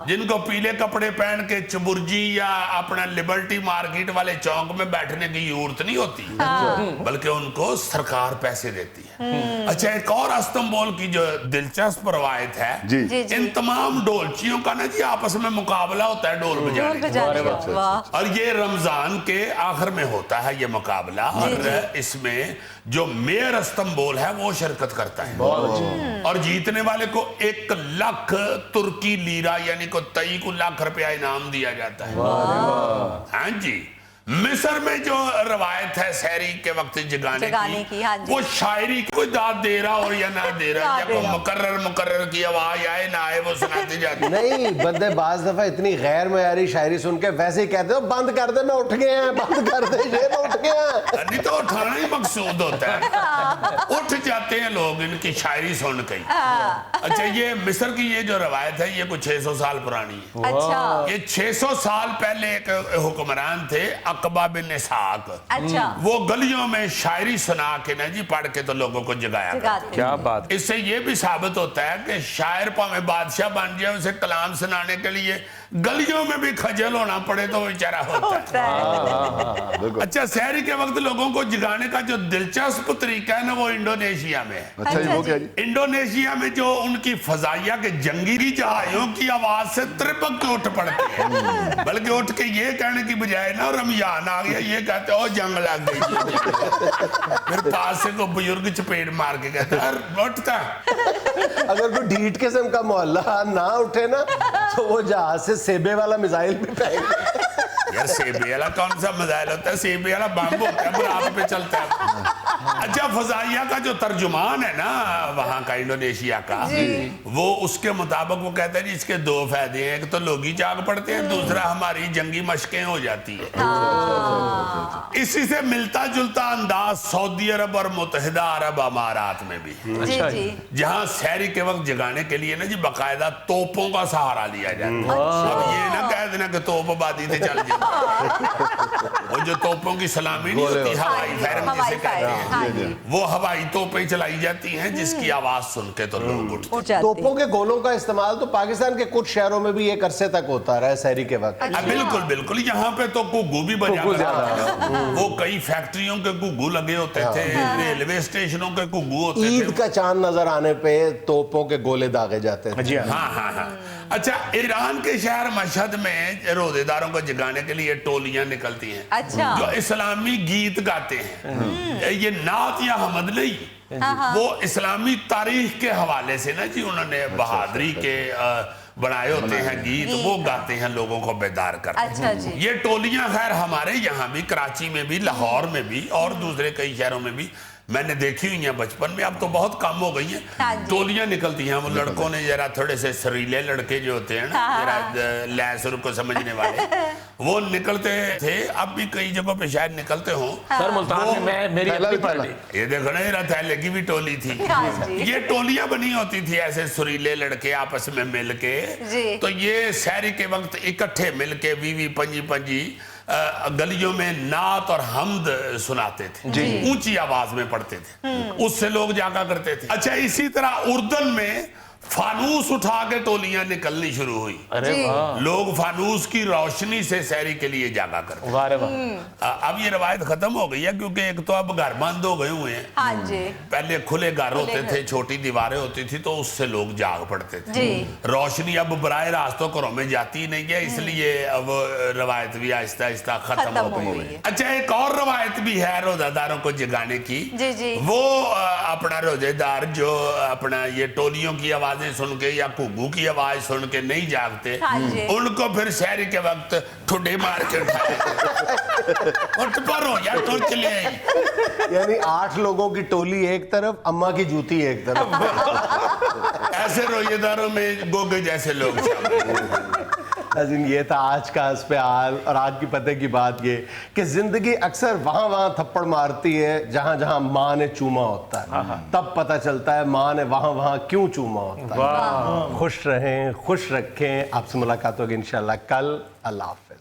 [SPEAKER 2] जिनको पीले कपड़े पहन के चबुर्जी या अपना लिबर्टी मार्केट वाले चौक में बैठने की जरूरत नहीं होती, बल्कि उनको सरकार पैसे देती है। अच्छा, एक और इस्तांबुल की जो दिलचस्प रवायत है, इन तमाम ढोलचियों का ना जी आपस में मुकाबला होता है ढोल बजाने का, और ये रमजान के आखिर में होता है ये मुकाबला, और इसमें जो मेयर इस्तांबुल है वो शिरकत करता है, और जीतने वाले को 1 लाख तुर्की लीरा यानी को 23 लाख रुपया इनाम दिया जाता है। हाँ जी। मिस्र में जो रवायत है सहरी के वक्त जगाने की
[SPEAKER 7] हाँ जी।
[SPEAKER 2] वो शायरी कोई दाद दे रहा हो या ना दे रहा, या कोई मुकर्रर की आवाज आए ना आए वो सुनाती जाती।
[SPEAKER 1] नहीं, बंदे बाज दफा इतनी गैर मयारी शायरी सुन के वैसे ही कहते हो बंद कर दे, मैं उठ गए हैं, बंद कर दे, ये मैं उठ गया हैं।
[SPEAKER 2] नहीं तो उठाना ही मकसूद होता है, उठ जाते हैं लोग इनकी शायरी सुन के। अच्छा, ये मिस्र की ये जो रवायत है ये कुछ 600 साल पुरानी है।
[SPEAKER 7] अच्छा।
[SPEAKER 2] ये 600 साल पहले एक हुक्मरान थे अकबा बिन इसहाक।
[SPEAKER 7] अच्छा।
[SPEAKER 2] वो गलियों में शायरी सुना के ना जी पढ़ के तो लोगों को जगाया करते।
[SPEAKER 5] क्या बात।
[SPEAKER 2] इससे ये भी साबित होता है कि शायर भाਵੇਂ बादशाह बन जाए, उसे कलाम सुनाने के लिए गलियों में भी खजल होना पड़े तो बेचारा होता है। अच्छा, सहरी के वक्त लोगों को जगाने का जो दिलचस्प तरीका है ना वो इंडोनेशिया में है।
[SPEAKER 3] अच्छा जी, वो क्या जी?
[SPEAKER 2] इंडोनेशिया में जो उनकी फजाइया के जंगी जहाजों की आवाज से त्रिपक के उठ पड़ते हैं, बल्कि उठ के ये कहने की बजाय ना रमजान आ गया ये कहते हो जंग लग गई। फिर पास से को बुजुर्ग चपेट मार के कहता उठता।
[SPEAKER 1] अगर कोई ढीठ किस्म का मोहल्ला ना उठे ना तो वो जहाज से सेबे वाला मिसाइल भी फेंक।
[SPEAKER 2] यार सेबे वाला कौन सा मिसाइल होता है? सेबे वाला बम होता है, बराबर पे चलता है। अच्छा, फजाइया का जो तर्जुमान है ना वहाँ का इंडोनेशिया का, वो उसके मुताबिक वो कहता है जी इसके 2 फायदे हैं, एक तो लोग ही जाग पड़ते हैं, दूसरा हमारी जंगी मशकें हो जाती है। इसी से मिलता जुलता अंदाज सऊदी अरब और मुत्तहिदा अरब अमारात में भी, जहाँ सहरी के वक्त जगाने के लिए ना जी बाकायदा तोपों का सहारा लिया जाता है। अब ये ना कह देना कि तोप आबादी से चल जाए, वो जो तोपों की सलामी नहीं होती, हवाई फायरिंग जिसे कहते हैं, वो हवाई तोपें चलाई जाती हैं जिसकी आवाज सुन के तो लोग उठते हैं।
[SPEAKER 1] तोपों के गोलों का इस्तेमाल तो पाकिस्तान के कुछ शहरों में भी एक अरसे तक होता रहा है सहरी के वक्त।
[SPEAKER 2] बिल्कुल बिल्कुल, यहाँ पे तो घुग्गू भी बजा वो कई फैक्ट्रियों के घुग्गू लगे होते थे, रेलवे स्टेशनों के घुग्गू होते थे।
[SPEAKER 1] ईद का चांद नजर आने पे तोपों के गोले दागे जाते थे।
[SPEAKER 2] हाँ हाँ हाँ। अच्छा, ईरान के शहर मशहद में रोजेदारों को जगाने के लिए टोलियां निकलती हैं। अच्छा। जो इस्लामी गीत गाते हैं, ये नात या हमद नहीं, वो इस्लामी तारीख के हवाले से ना जी उन्होंने बहादुरी के बनाए होते हैं गीत, वो गाते हैं, लोगों को बेदार करते हैं।
[SPEAKER 7] अच्छा जी।
[SPEAKER 2] ये टोलियां खैर हमारे यहाँ भी, कराची में भी, लाहौर में भी और दूसरे कई शहरों में भी मैंने देखी हुई हैं बचपन में, अब तो बहुत कम हो गई हैं। टोलियां निकलती हैं, वो लड़कों ने जरा थोड़े से सरीले लड़के जो होते हैं ना, जरा लहसुर को समझने वाले, वो निकलते थे। अब भी कई जगहों पे शायद निकलते हों।
[SPEAKER 5] सर मुल्तान में मेरी अपनी पार्टी,
[SPEAKER 2] ये देखो ना, ये थैले की भी टोली थी। ये टोलियां बनी होती थी ऐसे सुरीले लड़के आपस में मिलके, तो ये सहरी के वक्त इकट्ठे मिलके 20-25 गलियों में नात और हमद सुनाते थे, ऊंची आवाज में पढ़ते थे, उससे लोग जागा करते थे। अच्छा, इसी तरह उर्दन में फानूस उठा के टोलियां निकलनी शुरू हुई।
[SPEAKER 5] अरे वाह।
[SPEAKER 2] लोग फानूस की रोशनी से सहरी के लिए जागा करते।
[SPEAKER 5] वाह रे वाह।
[SPEAKER 2] अब ये रवायत खत्म हो गई है क्योंकि एक तो अब घर बंद हो गए हुए हैं।
[SPEAKER 7] हाँ जी।
[SPEAKER 2] पहले खुले घर होते थे, छोटी दीवारें होती थी, तो उससे लोग जाग पड़ते थे। रोशनी अब बराह रास्त तो घरों में जाती ही नहीं है, इसलिए अब रवायत भी आहिस्ता आहिस्ता खत्म हो गई है। अच्छा, एक और रवायत भी है रोजादारों को जगाने की। वो अपना रोजेदार जो अपना ये टोलियों की आवाज सुन के या घुग्गू की आवाज सुन के नहीं जागते, उनको फिर सहरी के वक्त ठुड्डे मार के उठाए उठ पर हो या तो चले।
[SPEAKER 1] यानी 8 लोगों की टोली एक तरफ, अम्मा की जूती एक तरफ।
[SPEAKER 2] ऐसे रोजेदारों में गोगे जैसे लोग।
[SPEAKER 1] ये था आज का अस्पताल, और आज की पते की बात ये कि जिंदगी अक्सर वहां थप्पड़ मारती है जहां जहां माँ ने चूमा होता है, तब पता चलता है माँ ने वहां क्यों चूमा होता है। खुश रहें, खुश रखें। आपसे मुलाकात होगी इंशाल्लाह कल। अल्लाह हाफ़िज़।